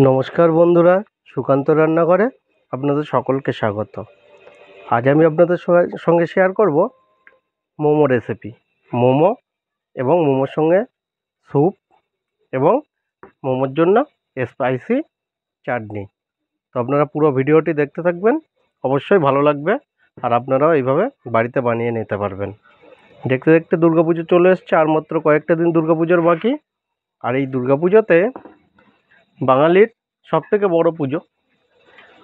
নমস্কার বন্ধুরা, সুকান্ত রান্নাঘরে আপনাদের সকলকে স্বাগত। আজ আমি আপনাদের সঙ্গে শেয়ার করব মোমো রেসিপি। মোমো এবং মোমোর সঙ্গে স্যুপ এবং মোমোর জন্য স্পাইসি চাটনি। তো আপনারা পুরো ভিডিওটি দেখতে থাকবেন, অবশ্যই ভালো লাগবে আর আপনারাও এইভাবে বাড়িতে বানিয়ে নিতে পারবেন। দেখতে দেখতে দুর্গাপুজো চলে এসছে, আর মাত্র কয়েকটা দিন দুর্গাপুজোর বাকি। আর এই দুর্গাপুজোতে বাঙালির সবথেকে বড় পুজো,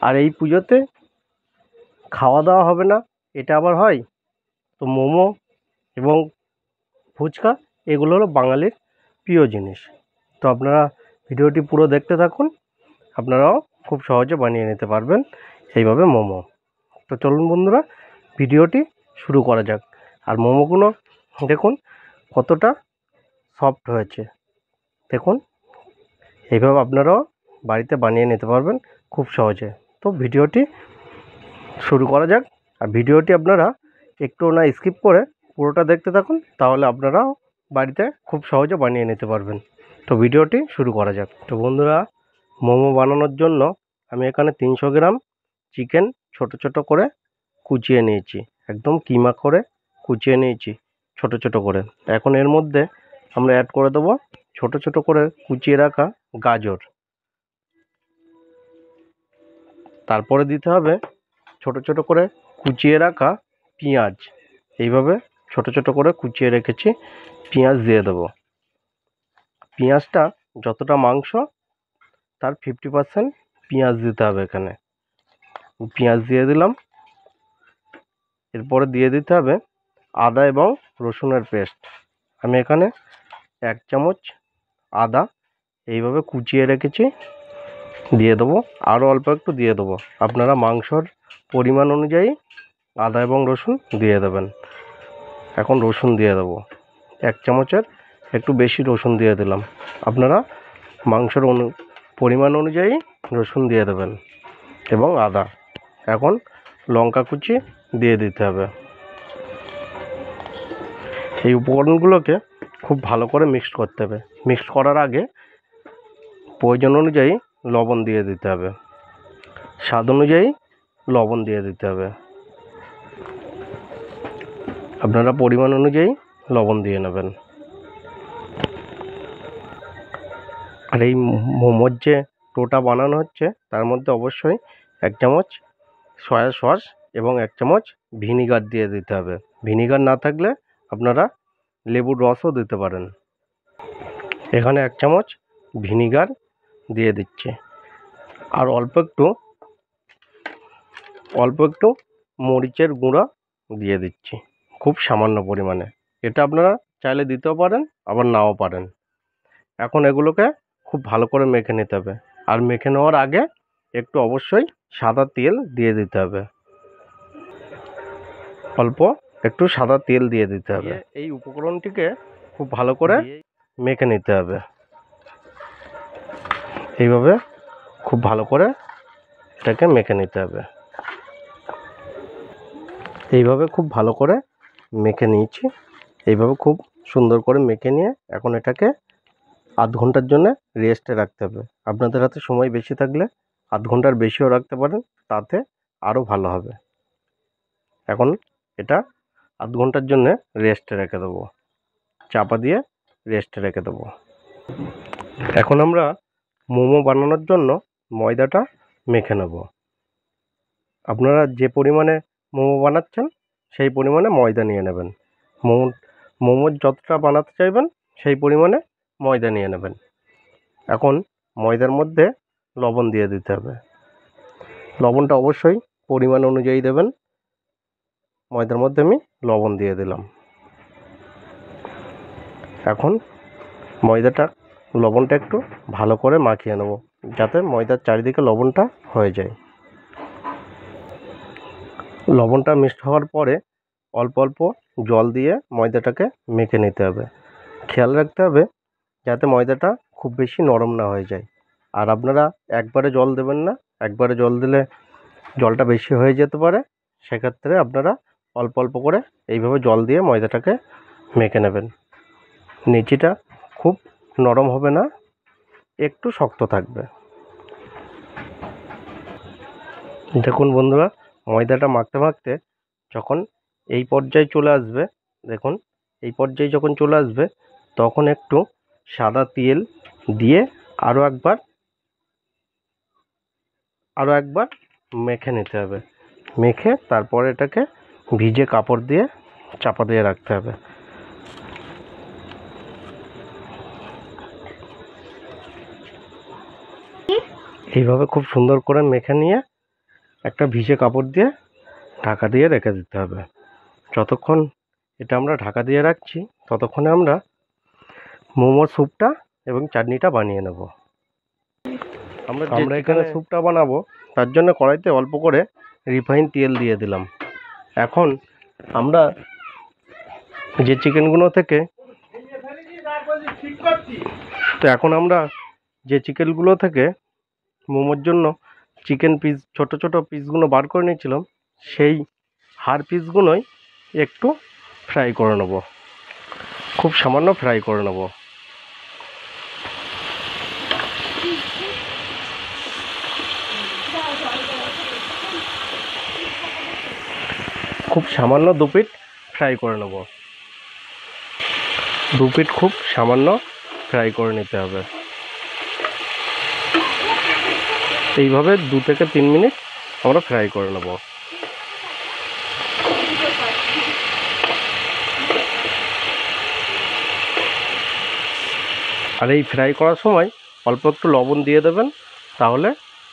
আর এই পুজোতে খাওয়া দাওয়া হবে না, এটা আবার হয়? তো মোমো এবং ফুচকা এগুলো হলো বাঙালির প্রিয় জিনিস। তো আপনারা ভিডিওটি পুরো দেখতে থাকুন, আপনারাও খুব সহজে বানিয়ে নিতে পারবেন এইভাবে মোমো। তো চলুন বন্ধুরা, ভিডিওটি শুরু করা যাক। আর মোমোগুলো দেখুন কতটা সফট হয়েছে, দেখুন এইভাবে আপনারাও বাড়িতে বানিয়ে নিতে পারবেন খুব সহজে। তো ভিডিওটি শুরু করা যাক। আর ভিডিওটি আপনারা একটু না স্কিপ করে পুরোটা দেখতে থাকুন, তাহলে আপনারাও বাড়িতে খুব সহজে বানিয়ে নিতে পারবেন। তো ভিডিওটি শুরু করা যাক। তো বন্ধুরা, মোমো বানানোর জন্য আমি এখানে 300 গ্রাম চিকেন ছোট ছোট করে কুচিয়ে নিয়েছি, একদম কিমা করে কুচিয়ে নিয়েছি ছোট ছোট করে। এখন এর মধ্যে আমরা অ্যাড করে দেবো ছোট ছোট করে কুচিয়ে রাখা গাজর। তারপরে দিতে হবে ছোট ছোট করে কুচিয়ে রাখা পেঁয়াজ। এইভাবে ছোট ছোট করে কুচিয়ে রেখেছি, পেঁয়াজ দিয়ে দেবো। পেঁয়াজটা যতটা মাংস তার 50% পেঁয়াজ দিতে হবে এখানে। পেঁয়াজ দিয়ে দিলাম। এরপরে দিয়ে দিতে হবে আদা এবং রসুনের পেস্ট। আমি এখানে 1 চামচ আদা এইভাবে কুচিয়ে রেখেছি, দিয়ে দেবো। আরও অল্প একটু দিয়ে দেবো, আপনারা মাংসর পরিমাণ অনুযায়ী আদা এবং রসুন দিয়ে দেবেন। এখন রসুন দিয়ে দেবো, 1 চামচের একটু বেশি রসুন দিয়ে দিলাম। আপনারা মাংসের পরিমাণ অনুযায়ী রসুন দিয়ে দেবেন এবং আদা। এখন লঙ্কা কুচি দিয়ে দিতে হবে। এই উপকরণগুলোকে খুব ভালো করে মিক্সড করতে হবে। মিক্সড করার আগে প্রয়োজন অনুযায়ী লবণ দিয়ে দিতে হবে, স্বাদ অনুযায়ী লবণ দিয়ে দিতে হবে। আপনারা পরিমাণ অনুযায়ী লবণ দিয়ে নেবেন। আর এই মোমোর যে টোটা বানানো হচ্ছে তার মধ্যে অবশ্যই 1 চামচ সয়া সস এবং 1 চামচ ভিনিগার দিয়ে দিতে হবে। ভিনিগার না থাকলে আপনারা লেবুর রসও দিতে পারেন। এখানে 1 চামচ ভিনিগার দিয়ে দিচ্ছি। আর অল্প একটু মরিচের গুঁড়া দিয়ে দিচ্ছি, খুব সামান্য পরিমাণে। এটা আপনারা চাইলে দিতেও পারেন, আবার নাও পারেন। এখন এগুলোকে খুব ভালো করে মেখে নিতে হবে। আর মেখে নেওয়ার আগে একটু অবশ্যই সাদা তেল দিয়ে দিতে হবে, অল্প একটু সাদা তেল দিয়ে দিতে হবে। এই উপকরণটিকে খুব ভালো করে মেখে নিতে হবে। এইভাবে খুব ভালো করে এটাকে মেখে নিতে হবে। এইভাবে খুব ভালো করে মেখে নিয়েছি। এইভাবে খুব সুন্দর করে মেখে নিয়ে এখন এটাকে আধ ঘন্টার জন্য রেস্টে রাখতে হবে। আপনাদের হাতে সময় বেশি থাকলে আধ ঘন্টার বেশিও রাখতে পারেন, তাতে আরও ভালো হবে। এখন এটা আধ ঘন্টার জন্য রেস্টে রেখে দেবো, চাপা দিয়ে রেস্টে রেখে দেবো। এখন আমরা মোমো বানানোর জন্য ময়দাটা মেখে নেব। আপনারা যে পরিমাণে মোমো বানাচ্ছেন সেই পরিমাণে ময়দা নিয়ে নেবেন। মোমোর যতটা বানাতে চাইবেন সেই পরিমাণে ময়দা নিয়ে নেবেন। এখন ময়দার মধ্যে লবণ দিয়ে দিতে হবে। লবণটা অবশ্যই পরিমাণ অনুযায়ী দেবেন। ময়দার মধ্যে আমি লবণ দিয়ে দিলাম। এখন লবণটা একটু ভালো করে মাখিয়ে নেব, যাতে ময়দার চারিদিকে লবণটা হয়ে যায়। লবণটা মিক্সড হওয়ার পরে অল্প অল্প জল দিয়ে ময়দাটাকে মেখে নিতে হবে। খেয়াল রাখতে হবে যাতে ময়দাটা খুব বেশি নরম না হয়ে যায়। আর আপনারা একবারে জল দেবেন না, একবারে জল দিলে জলটা বেশি হয়ে যেতে পারে। সেক্ষেত্রে আপনারা অল্প অল্প করে এইভাবে জল দিয়ে ময়দাটাকে মেখে নেবেন। নিচেটা খুব নরম হবে না, একটু শক্ত থাকবে। দেখুন বন্ধুরা, ময়দাটা মাখতে মাখতে যখন এই পর্যায়ে চলে আসবে, দেখুন এই পর্যায়ে যখন চলে আসবে তখন একটু সাদা তেল দিয়ে আরও একবার মেখে নিতে হবে। মেখে তারপর এটাকে ভিজে কাপড় দিয়ে চাপা দিয়ে রাখতে হবে। এইভাবে খুব সুন্দর করে মেখে নিয়ে একটা ভিজে কাপড় দিয়ে ঢাকা দিয়ে রেখে দিতে হবে। যতক্ষণ এটা আমরা ঢাকা দিয়ে রাখছি ততক্ষণে আমরা মোমোর স্যুপটা এবং চাটনিটা বানিয়ে নেব। আমরা এখানে স্যুপটা বানাবো, তার জন্য কড়াইতে অল্প করে রিফাইন তেল দিয়ে দিলাম। এখন আমরা যে চিকেনগুলো থেকে মোমোর জন্য চিকেন পিস ছোট ছোট পিসগুলো বার করে নিয়েছিলাম, সেই হাড় পিসগুলোই একটু ফ্রাই করে নেব, খুব সামান্য ফ্রাই করে নেব। খুব সামান্য 2 পিট ফ্রাই করে নেব। 2 পিট খুব সামান্য ফ্রাই করে নিতে হবে। এইভাবে 2 থেকে 3 মিনিট আমরা ফ্রাই করে নেব। আর এই ফ্রাই করার সময় অল্প একটু লবণ দিয়ে দেবেন, তাহলে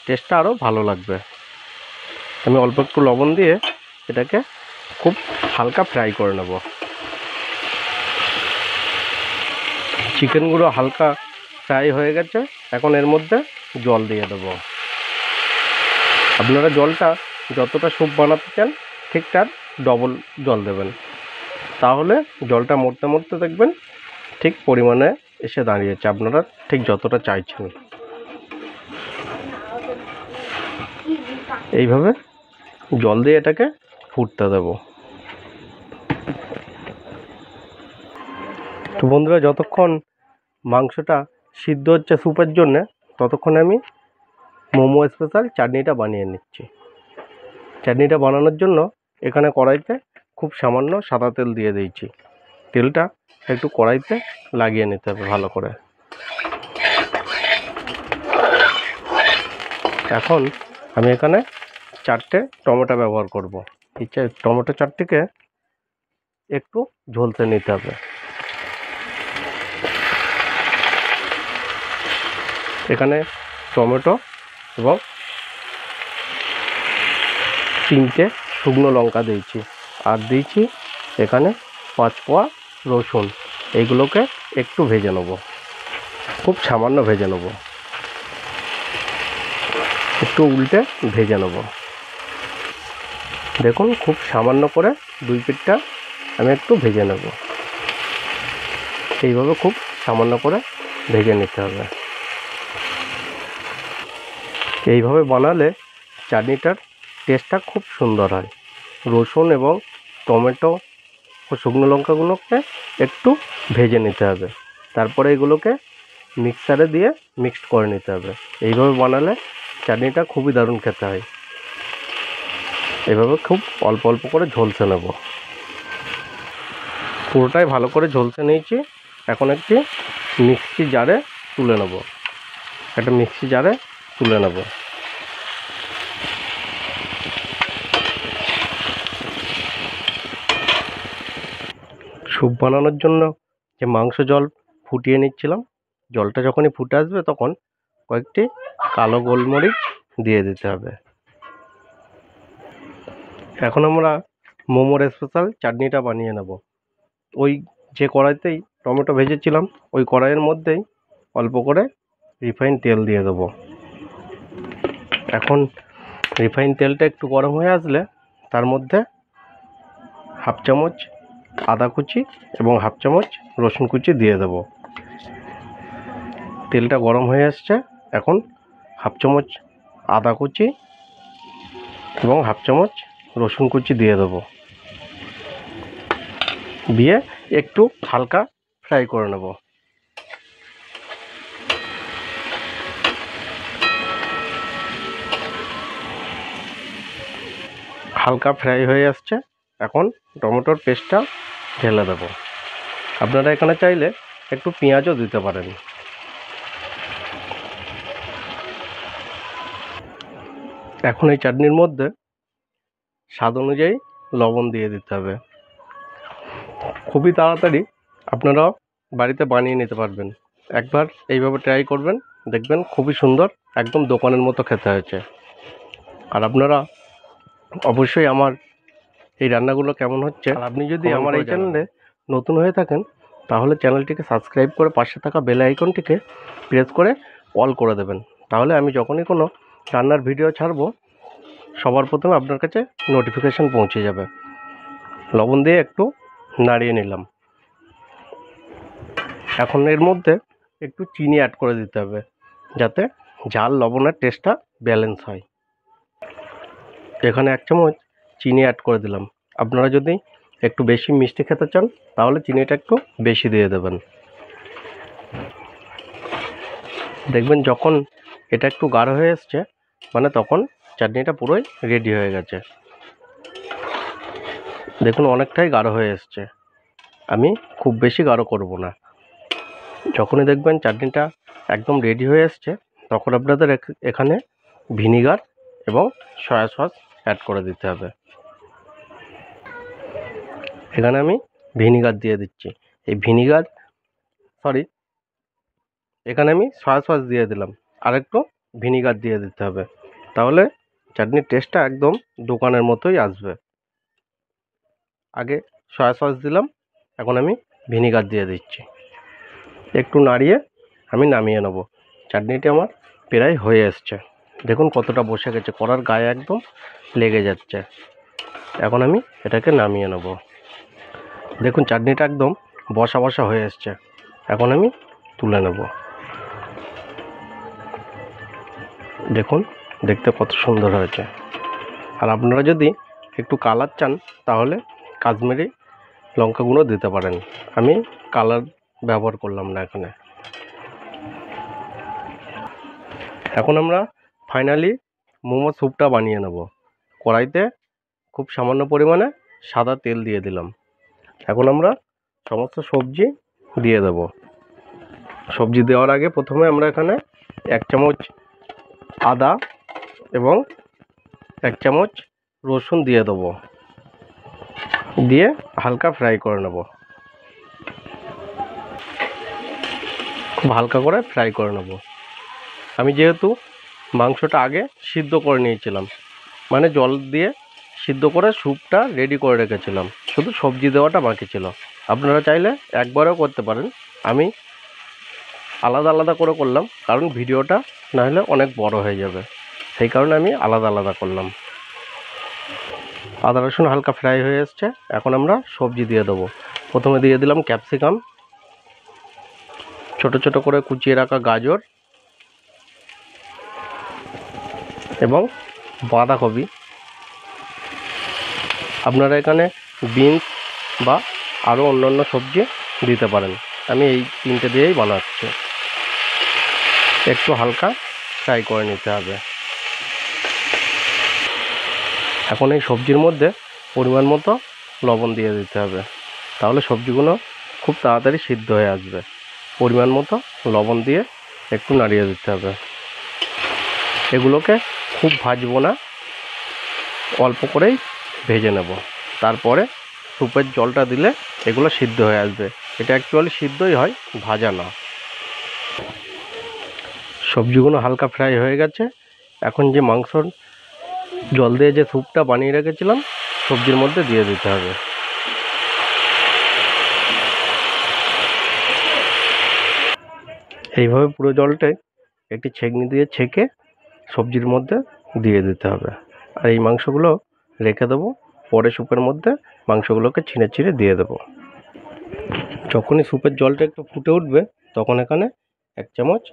টেস্টটা আরও ভালো লাগবে। আমি অল্প একটু লবণ দিয়ে এটাকে খুব হালকা ফ্রাই করে নেব। চিকেনগুলো হালকা ফ্রাই হয়ে গেছে, এখন এর মধ্যে জল দিয়ে দেবো। আপনারা জলটা যতটা স্যুপ বানাতে চান ঠিক তার ডবল জল দেবেন, তাহলে জলটা মরতে মরতে দেখবেন ঠিক পরিমাণে এসে দাঁড়িয়েছে, আপনারা ঠিক যতটা চাইছেন। এইভাবে জল দিয়ে এটাকে ফুটতে দেব। তো বন্ধুরা, যতক্ষণ মাংসটা সিদ্ধ হচ্ছে স্যুপের জন্যে, ততক্ষণে আমি মোমো স্পেশাল চাটনিটা বানিয়ে নিচ্ছি। চাটনিটা বানানোর জন্য এখানে কড়াইতে খুব সামান্য সাদা তেল দিয়ে দিয়েছি। তেলটা একটু কড়াইতে লাগিয়ে নিতে হবে ভালো করে। এখন আমি এখানে 4টে টমেটো ব্যবহার করব। এই টমেটো 4টিকে একটু ঝলসে নিতে হবে। এখানে টমেটো এবং 3টে শুকনো লঙ্কা দিয়েছি, আর দিয়েছি এখানে 5 কোয়া রসুন। এইগুলোকে একটু ভেজে নেব, খুব সামান্য ভেজে নেব, একটু উল্টে ভেজে নেব। দেখুন খুব সামান্য করে 2 পিঠটা আমি একটু ভেজে নেব। এইভাবে খুব সামান্য করে ভেজে নিতে হবে। এইভাবে বানালে চাটনিটার টেস্টটা খুব সুন্দর হয়। রসুন এবং টমেটো ও শুকনো লঙ্কাগুলোকে একটু ভেজে নিতে হবে, তারপরে এগুলোকে মিক্সারে দিয়ে মিক্সড করে নিতে হবে। এইভাবে বানালে চাটনিটা খুবই দারুণ খেতে হয়। এভাবে খুব অল্প অল্প করে ঝলসে নেব। পুরোটাই ভালো করে ঝলসে নিয়েছি। এখন একটি মিক্সি জারে তুলে নেব, একটা মিক্সি জারে তুলে নেব। স্যুপ বানানোর জন্য যে মাংস জল ফুটিয়ে নিচ্ছিলাম, জলটা যখনই ফুটে আসবে তখন কয়েকটি কালো গোলমরিচ দিয়ে দিতে হবে। এখন আমরা মোমোর স্পেশাল চাটনিটা বানিয়ে নেব। ওই যে কড়াইতেই টমেটো ভেজেছিলাম, ওই কড়াইয়ের মধ্যেই অল্প করে রিফাইন তেল দিয়ে দেবো। এখন রিফাইন তেলটা একটু গরম হয়ে আসলে তার মধ্যে 1/2 চামচ আদা কুচি এবং 1/2 চামচ রসুন কুচি দিয়ে দেবো। তেলটা গরম হয়ে আসছে, এখন 1/2 চামচ আদা কুচি এবং 1/2 চামচ রসুন কুচি দিয়ে দেবো, দিয়ে একটু হালকা ফ্রাই করে নেব। হালকা ফ্রাই হয়ে আসছে। এখন টমেটোর পেস্টটা ঢেলে দেবো। আপনারা এখানে চাইলে একটু পেঁয়াজও দিতে পারেন। এখন এই চাটনির মধ্যে স্বাদ অনুযায়ী লবণ দিয়ে দিতে হবে। খুবই তাড়াতাড়ি আপনারা বাড়িতে বানিয়ে নিতে পারবেন। একবার এইভাবে ট্রাই করবেন, দেখবেন খুবই সুন্দর, একদম দোকানের মতো খেতে হয়েছে। আর আপনারা অবশ্যই আমার এই রান্নাগুলো কেমন হচ্ছে, আর আপনি যদি আমার এই চ্যানেলে নতুন হয়ে থাকেন তাহলে চ্যানেলটিকে সাবস্ক্রাইব করে পাশে থাকা বেল আইকনটিকে প্রেস করে অল করে দেবেন। তাহলে আমি যখনই কোনো রান্নার ভিডিও ছাড়বো সবার প্রথমে আপনার কাছে নোটিফিকেশান পৌঁছে যাবে। লবণ দিয়ে একটু নাড়িয়ে নিলাম। এখন এর মধ্যে একটু চিনি অ্যাড করে দিতে হবে, যাতে ঝাল লবণের টেস্টটা ব্যালেন্স হয়। এখানে 1 চামচ চিনি অ্যাড করে দিলাম। আপনারা যদি একটু বেশি মিষ্টি খেতে চান তাহলে চিনিটা একটু বেশি দিয়ে দেবেন। দেখবেন যখন এটা একটু গাঢ় হয়ে এসছে মানে তখন চাটনিটা পুরোই রেডি হয়ে গেছে। দেখুন অনেকটাই গাঢ় হয়ে এসছে। আমি খুব বেশি গাঢ় করব না। যখনই দেখবেন চাটনিটা একদম রেডি হয়ে এসছে তখন আপনাদের এখানে ভিনিগার এবং সয়া সস অ্যাড করে দিতে হবে। এখানে আমি ভিনিগার দিয়ে দিচ্ছি। এই ভিনিগার এখানে আমি সয়া সস দিয়ে দিলাম, আর একটু ভিনিগার দিয়ে দিতে হবে, তাহলে চাটনির টেস্টটা একদম দোকানের মতোই আসবে। আগে সয়া সস দিলাম, এখন আমি ভিনিগার দিয়ে দিচ্ছি। একটু নাড়িয়ে আমি নামিয়ে নেব। চাটনিটি আমার প্রায় হয়ে এসছে। দেখুন কতটা বসে গেছে, কড়ার গায়ে একদম লেগে যাচ্ছে। এখন আমি এটাকে নামিয়ে নেব। দেখুন চাটনিটা একদম বসা বসা হয়ে এসছে। এখন আমি তুলে নেব। দেখুন দেখতে কত সুন্দর হয়েছে। আর আপনারা যদি একটু কালার চান তাহলে কাশ্মীরি লঙ্কা গুঁড়ো দিতে পারেন। আমি কালার ব্যবহার করলাম না এখানে। এখন আমরা ফাইনালি মোমো স্যুপটা বানিয়ে নেব। কড়াইতে খুব সামান্য পরিমাণে সাদা তেল দিয়ে দিলাম। এখন আমরা সমস্ত সবজি দিয়ে দেব। সবজি দেওয়ার আগে প্রথমে আমরা এখানে 1 চামচ আদা এবং 1 চামচ রসুন দিয়ে দেবো, দিয়ে হালকা ফ্রাই করে নেব। খুব হালকা করে ফ্রাই করে নেব। আমি যেহেতু মাংসটা আগে সিদ্ধ করে নিয়েছিলাম, মানে জল দিয়ে সিদ্ধ করে স্যুপটা রেডি করে রেখেছিলাম, শুধু সবজি দেওয়াটা বাকি ছিল। আপনারা চাইলে একবারেও করতে পারেন। আমি আলাদা আলাদা করে করলাম, কারণ ভিডিওটা না হলে অনেক বড় হয়ে যাবে, সেই কারণে আমি আলাদা আলাদা করলাম। আদা রসুন হালকা ফ্রাই হয়ে এসছে। এখন আমরা সবজি দিয়ে দেবো। প্রথমে দিয়ে দিলাম ক্যাপসিকাম, ছোট ছোট করে কুচিয়ে রাখা গাজর এবং বাঁধাকপি। আপনারা এখানে বিনস বা আরও অন্যান্য সবজি দিতে পারেন। আমি এই 3টে দিয়েই বানাচ্ছি। একটু হালকা ফ্রাই করে নিতে হবে। এখন এই সবজির মধ্যে পরিমাণ মতো লবণ দিয়ে দিতে হবে, তাহলে সবজিগুলো খুব তাড়াতাড়ি সিদ্ধ হয়ে আসবে। পরিমাণ মতো লবণ দিয়ে একটু নাড়িয়ে দিতে হবে। এগুলোকে খুব ভাজবো না, অল্প করেই ভেজে নেব। তারপরে স্যুপের জলটা দিলে এগুলো সিদ্ধ হয়ে আসবে। এটা অ্যাকচুয়ালি সিদ্ধই হয়, ভাজা না। সবজিগুলো হালকা ফ্রাই হয়ে গেছে। এখন যে মাংসর জল দিয়ে যে স্যুপটা বানিয়ে রেখেছিলাম সবজির মধ্যে দিয়ে দিতে হবে। এইভাবে পুরো জলটাই একটি ছেঁকনি দিয়ে ছেঁকে সবজির মধ্যে দিয়ে দিতে হবে। আর এই মাংসগুলো রেখে দেবো, পরে স্যুপের মধ্যে মাংসগুলোকে ছিঁড়ে ছিঁড়ে দিয়ে দেবো। যখনই স্যুপের জলটা একটু ফুটে উঠবে তখন এখানে 1 চামচ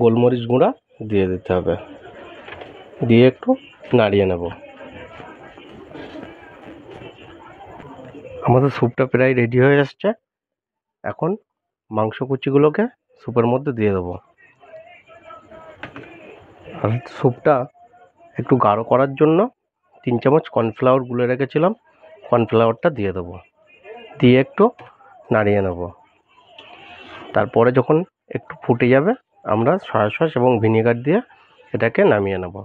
গোলমরিচ গুঁড়া দিয়ে দিতে হবে, দিয়ে একটু নাড়িয়ে নেব। আমাদের স্যুপটা প্রায় রেডি হয়ে আসছে। এখন মাংস কুচিগুলোকে স্যুপের মধ্যে দিয়ে দেবো। আর স্যুপটা একটু গাঢ় করার জন্য 3 চামচ কর্নফ্লাওয়ার গুলে রেখেছিলাম, কর্নফ্লাওয়ারটা দিয়ে দেবো, দিয়ে একটু নাড়িয়ে নেব। তারপরে যখন একটু ফুটে যাবে আমরা সয়া সস এবং ভিনেগার দিয়ে এটাকে নামিয়ে নেব।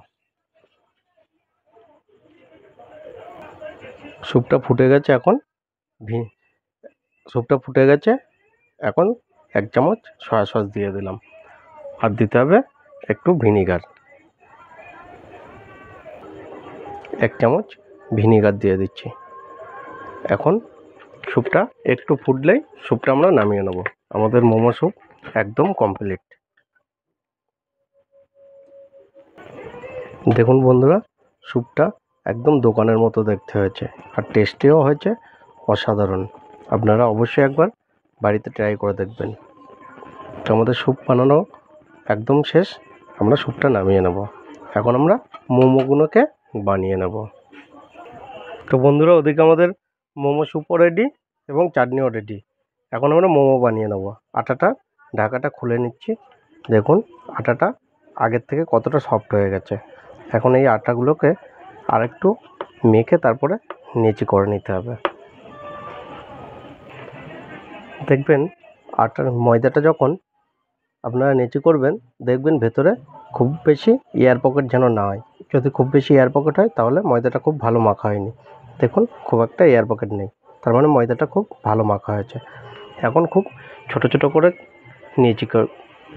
স্যুপটা ফুটে গেছে, এখন 1 চামচ সয়া সস দিয়ে দিলাম, আর দিতে হবে একটু ভিনিগার, 1 চামচ ভিনিগার দিয়ে দিচ্ছি। এখন স্যুপটা একটু ফুটলেই স্যুপটা আমরা নামিয়ে নেব। আমাদের মোমো স্যুপ একদম কমপ্লিট। দেখুন বন্ধুরা, স্যুপটা একদম দোকানের মতো দেখতে হয়েছে, আর টেস্টিও হয়েছে অসাধারণ। আপনারা অবশ্যই একবার বাড়িতে ট্রাই করে দেখবেন। তো আমাদের স্যুপ বানানো একদম শেষ, আমরা স্যুপটা নামিয়ে নেব। এখন আমরা মোমোগুলোকে বানিয়ে নেব। তো বন্ধুরা, ওদিকে আমাদের মোমো স্যুপও রেডি এবং চাটনিও রেডি। এখন আমরা মোমো বানিয়ে নেব। ঢাকাটা খুলে নিচ্ছি। দেখুন আটাটা আগের থেকে কতটা সফট হয়ে গেছে। এখন এই আটাগুলোকে আরেকটু মেখে তারপরে নেচি করে নিতে হবে। দেখবেন ময়দাটা যখন আপনারা নেচি করবেন, দেখবেন ভেতরে খুব বেশি এয়ার পকেট যেন না হয়। যদি খুব বেশি এয়ার পকেট হয় তাহলে ময়দাটা খুব ভালো মাখা হয়নি। দেখুন খুব একটা এয়ার পকেট নেই, তার মানে ময়দাটা খুব ভালো মাখা হয়েছে। এখন খুব ছোট ছোট করে নেচি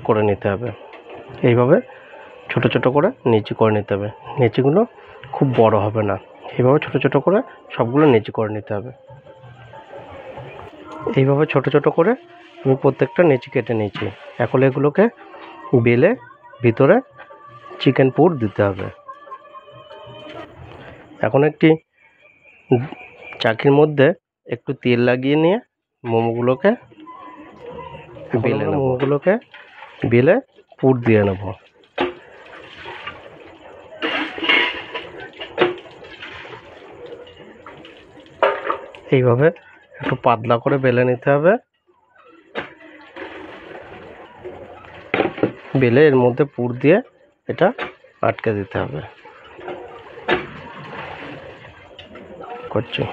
করে নিতে হবে। এইভাবে ছোট ছোট করে নেচি করে নিতে হবে। নেচিগুলো খুব বড় হবে না, এইভাবে ছোট ছোট করে সবগুলো নেচি করে নিতে হবে। এইভাবে ছোট ছোট করে আমি প্রত্যেকটা নেচি কেটে নিয়েছি। এখন এগুলোকে বেলে ভিতরে চিকেন পুর দিতে হবে। এখন একটি চাকির মধ্যে একটু তেল লাগিয়ে নিয়ে মোমোগুলোকে বেলে পুর দিয়ে নেব। এইভাবে একটু পাতলা করে বেলে নিতে হবে, বেলে এর মধ্যে পুর দিয়ে এটা আটকে দিতে হবে। করছি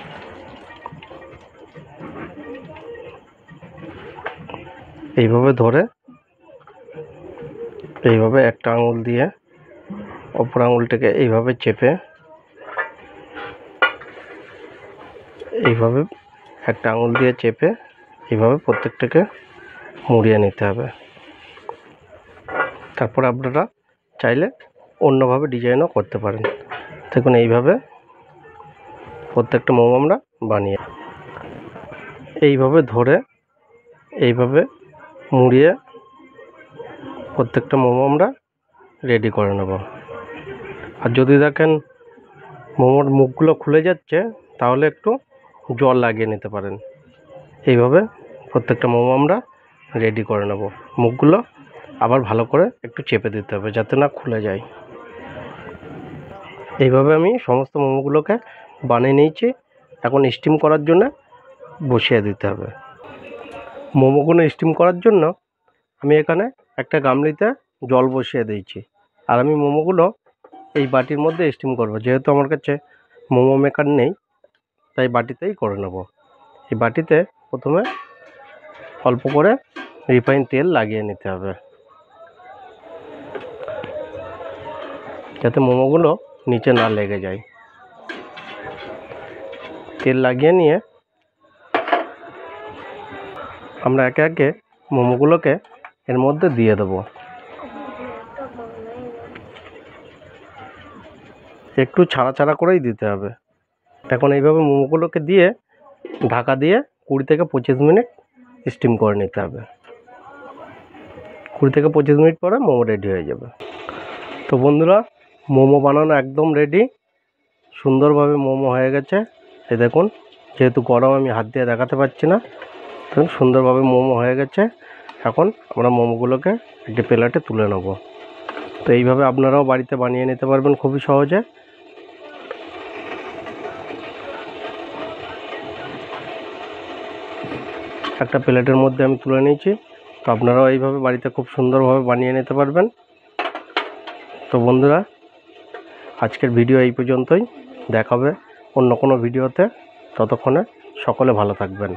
এইভাবে ধরে, এইভাবে একটা আঙুল দিয়ে অপর আঙুলটাকে এইভাবে চেপে, এইভাবে একটা আঙুল দিয়ে চেপে এইভাবে প্রত্যেকটাকে মুড়িয়ে নিতে হবে। তারপর আপনারা চাইলে অন্যভাবে ডিজাইনও করতে পারেন। দেখুন এইভাবে প্রত্যেকটা মোমো আমরা বানিয়ে এইভাবে ধরে এইভাবে মুড়িয়ে প্রত্যেকটা মোমো আমরা রেডি করে নেব। আর যদি দেখেন মোমোর মুখগুলো খুলে যাচ্ছে তাহলে একটু জল লাগিয়ে নিতে পারেন। এইভাবে প্রত্যেকটা মোমো আমরা রেডি করে নেব। মুখগুলো আবার ভালো করে একটু চেপে দিতে হবে যাতে না খুলে যায়। এইভাবে আমি সমস্ত মোমোগুলোকে বানিয়ে নিয়েছি। এখন স্টিম করার জন্য বসিয়ে দিতে হবে। মোমোগুলো স্টিম করার জন্য আমি এখানে একটা গামলিতে জল বসিয়ে দিয়েছি, আর আমি মোমোগুলো এই বাটির মধ্যে স্টিম করব। যেহেতু আমার কাছে মোমো মেকার নেই তাই বাটিতেই করে নেব। এই বাটিতে প্রথমে অল্প করে রিফাইন তেল লাগিয়ে নিতে হবে যাতে মোমোগুলো নিচে না লেগে যায়। তেল লাগিয়ে নিয়ে আমরা একে একে মোমোগুলোকে এর মধ্যে দিয়ে দেবো। একটু ছাড়া ছাড়া করেই দিতে হবে। এখন এইভাবে মোমোগুলোকে দিয়ে ঢাকা দিয়ে 20 থেকে 25 মিনিট স্টিম করে নিতে হবে। 20 থেকে 25 মিনিট পরে মোমো রেডি হয়ে যাবে। তো বন্ধুরা, মোমো বানানো একদম রেডি, সুন্দরভাবে মোমো হয়ে গেছে। এই দেখুন, যেহেতু গরম আমি হাত দিয়ে দেখাতে পারছি না, দেখুন সুন্দরভাবে মোমো হয়ে গেছে। এখন আমরা মোমোগুলোকে একটি প্লেটে তুলে নেব। তো এইভাবে আপনারাও বাড়িতে বানিয়ে নিতে পারবেন খুবই সহজে। একটা প্লেটের মধ্যে আমি তুলে নিয়েছি। তো আপনারাও এইভাবে বাড়িতে খুব সুন্দরভাবে বানিয়ে নিতে পারবেন। তো বন্ধুরা, আজকের ভিডিও এই পর্যন্তই। দেখা হবে অন্য কোনো ভিডিওতে। ততক্ষণে সকলে ভালো থাকবেন।